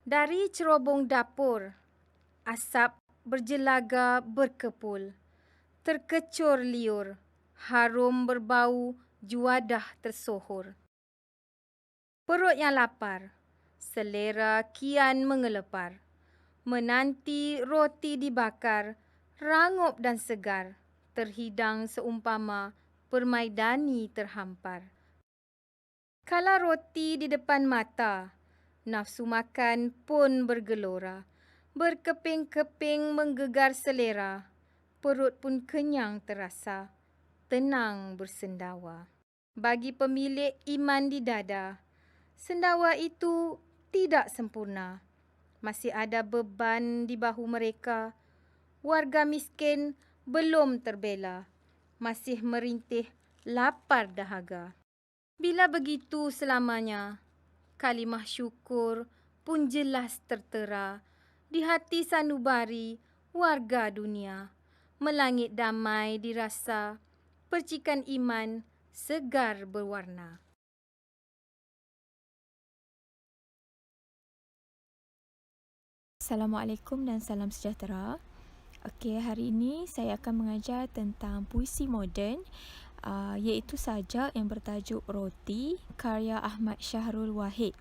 Dari cerobong dapur, asap berjelaga berkepul. Terkecur liur, harum berbau, juadah tersohor. Perut yang lapar, selera kian mengelepar. Menanti roti dibakar, rangup dan segar, terhidang seumpama permaidani terhampar. Kala roti di depan mata, nafsu makan pun bergelora. Berkeping-keping menggegar selera, perut pun kenyang terasa, tenang bersendawa. Bagi pemilik iman di dada, sendawa itu tidak sempurna. Masih ada beban di bahu mereka. Warga miskin belum terbela, masih merintih lapar dahaga. Bila begitu selamanya, kalimah syukur pun jelas tertera di hati sanubari warga dunia. Melangit damai dirasa, percikan iman segar berwarna. Assalamualaikum dan salam sejahtera. Okey, hari ini saya akan mengajar tentang puisi moden iaitu sajak yang bertajuk Roti karya Ahmad Syahrul Wahid.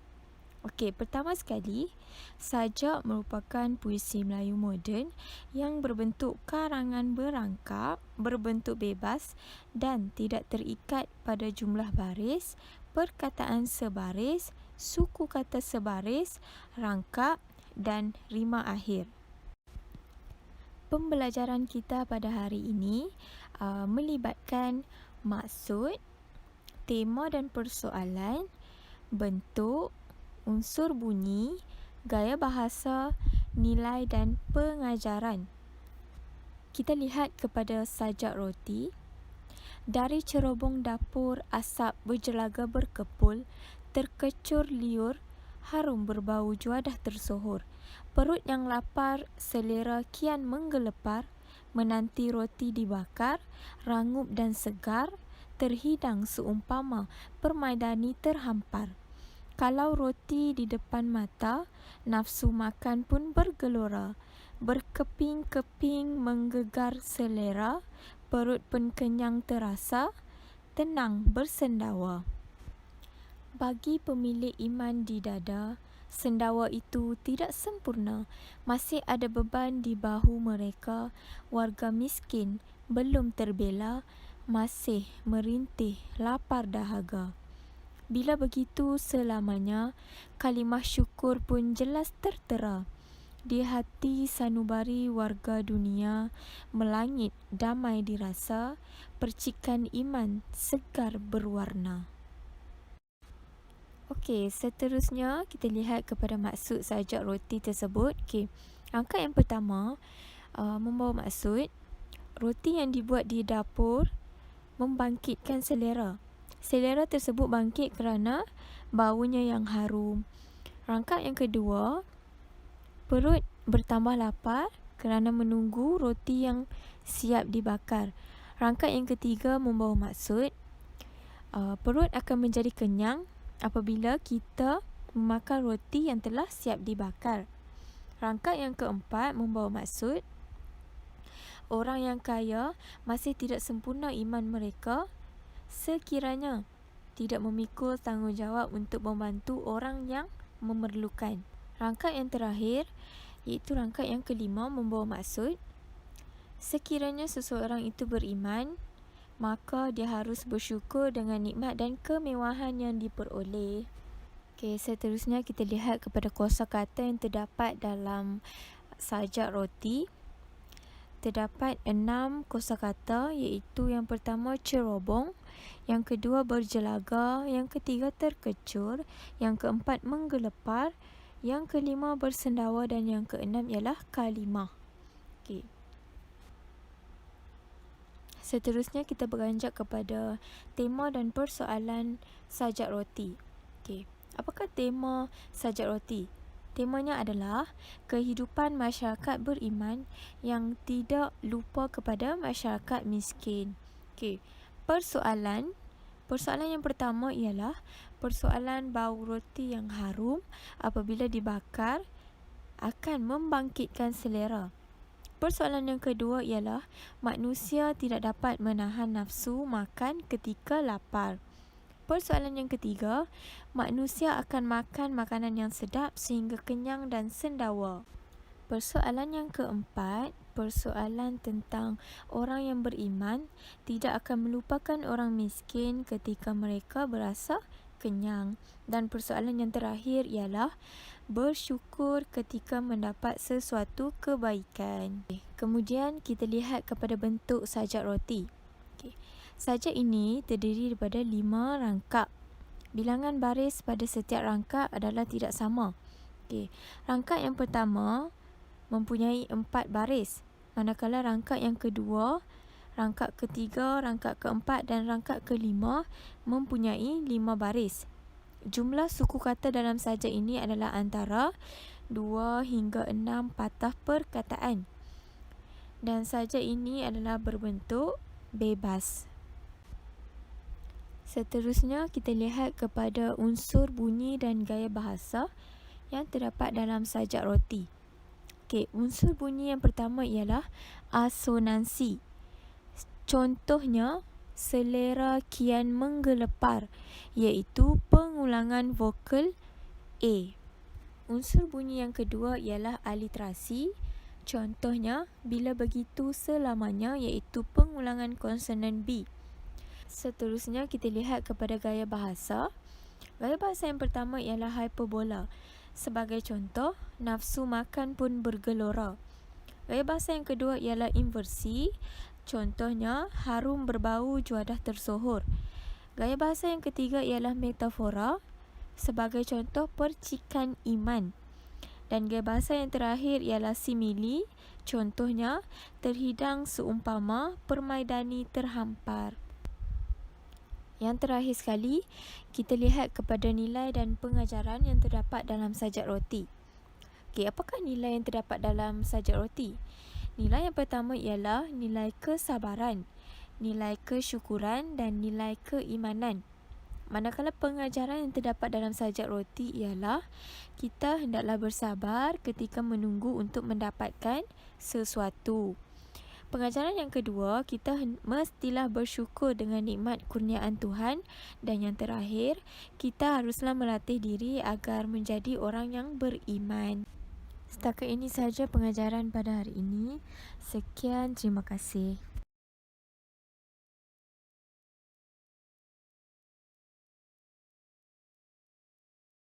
Okey, pertama sekali, sajak merupakan puisi Melayu moden yang berbentuk karangan berangkap, berbentuk bebas dan tidak terikat pada jumlah baris, perkataan sebaris, suku kata sebaris, rangkap dan rima akhir. Pembelajaran kita pada hari ini melibatkan maksud, tema dan persoalan, bentuk, unsur bunyi, gaya bahasa, nilai dan pengajaran. Kita lihat kepada sajak roti. Dari cerobong dapur asap berjelaga berkepul, terkecur liur, harum berbau juadah tersohor. Perut yang lapar, selera kian menggelepar, menanti roti dibakar, rangup dan segar, terhidang seumpama permaidani terhampar. Kalau roti di depan mata, nafsu makan pun bergelora. Berkeping-keping menggegar selera, perut pun kenyang terasa, tenang bersendawa. Bagi pemilik iman di dada, sendawa itu tidak sempurna. Masih ada beban di bahu mereka. Warga miskin belum terbela, masih merintih lapar dahaga. Bila begitu selamanya, kalimah syukur pun jelas tertera. Di hati sanubari warga dunia, melangit damai dirasa, percikan iman segar berwarna. Okey, seterusnya kita lihat kepada maksud sajak roti tersebut. Okey, rangkap yang pertama membawa maksud roti yang dibuat di dapur membangkitkan selera. Selera tersebut bangkit kerana baunya yang harum. Rangkap yang kedua, perut bertambah lapar kerana menunggu roti yang siap dibakar. Rangkap yang ketiga membawa maksud perut akan menjadi kenyang apabila kita memakan roti yang telah siap dibakar. Rangkap yang keempat membawa maksud orang yang kaya masih tidak sempurna iman mereka sekiranya tidak memikul tanggungjawab untuk membantu orang yang memerlukan. Rangkap yang terakhir iaitu rangkap yang kelima membawa maksud sekiranya seseorang itu beriman, maka dia harus bersyukur dengan nikmat dan kemewahan yang diperoleh. Okey, seterusnya kita lihat kepada kosakata yang terdapat dalam sajak roti. Terdapat 6 kosakata iaitu yang pertama cerobong, yang kedua berjelaga, yang ketiga terkecur, yang keempat menggelepar, yang kelima bersendawa dan yang keenam ialah kalimah. Okey. Seterusnya kita beranjak kepada tema dan persoalan sajak roti. Okey, apakah tema sajak roti? Temanya adalah kehidupan masyarakat beriman yang tidak lupa kepada masyarakat miskin. Okey, persoalan yang pertama ialah persoalan bau roti yang harum apabila dibakar akan membangkitkan selera. Persoalan yang kedua ialah manusia tidak dapat menahan nafsu makan ketika lapar. Persoalan yang ketiga, manusia akan makan makanan yang sedap sehingga kenyang dan sendawa. Persoalan yang keempat, persoalan tentang orang yang beriman tidak akan melupakan orang miskin ketika mereka berasa kenyang. Dan persoalan yang terakhir ialah bersyukur ketika mendapat sesuatu kebaikan. Kemudian kita lihat kepada bentuk sajak roti. Sajak ini terdiri daripada 5 rangkap. Bilangan baris pada setiap rangkap adalah tidak sama. Rangkap yang pertama mempunyai 4 baris, manakala rangkap yang kedua, rangkap ketiga, rangkap keempat dan rangkap kelima mempunyai 5 baris. Jumlah suku kata dalam sajak ini adalah antara 2 hingga 6 patah perkataan. Dan sajak ini adalah berbentuk bebas. Seterusnya kita lihat kepada unsur bunyi dan gaya bahasa yang terdapat dalam sajak roti. Unsur bunyi yang pertama ialah asonansi. Contohnya, selera kian menggelepar, iaitu pengulangan vokal A. Unsur bunyi yang kedua ialah aliterasi. Contohnya, bila begitu selamanya, iaitu pengulangan konsonan B. Seterusnya kita lihat kepada gaya bahasa. Gaya bahasa yang pertama ialah hyperbola. Sebagai contoh, nafsu makan pun bergelora. Gaya bahasa yang kedua ialah inversi. Contohnya, harum berbau juadah tersohor. Gaya bahasa yang ketiga ialah metafora. Sebagai contoh, percikan iman. Dan gaya bahasa yang terakhir ialah simili. Contohnya, terhidang seumpama permaidani terhampar. Yang terakhir sekali, kita lihat kepada nilai dan pengajaran yang terdapat dalam sajak roti. Apakah nilai yang terdapat dalam sajak roti? Nilai yang pertama ialah nilai kesabaran, nilai kesyukuran dan nilai keimanan. Manakala pengajaran yang terdapat dalam sajak roti ialah kita hendaklah bersabar ketika menunggu untuk mendapatkan sesuatu. Pengajaran yang kedua, kita mestilah bersyukur dengan nikmat kurniaan Tuhan. Dan yang terakhir, kita haruslah melatih diri agar menjadi orang yang beriman. Setakat ini sahaja pengajaran pada hari ini. Sekian, terima kasih.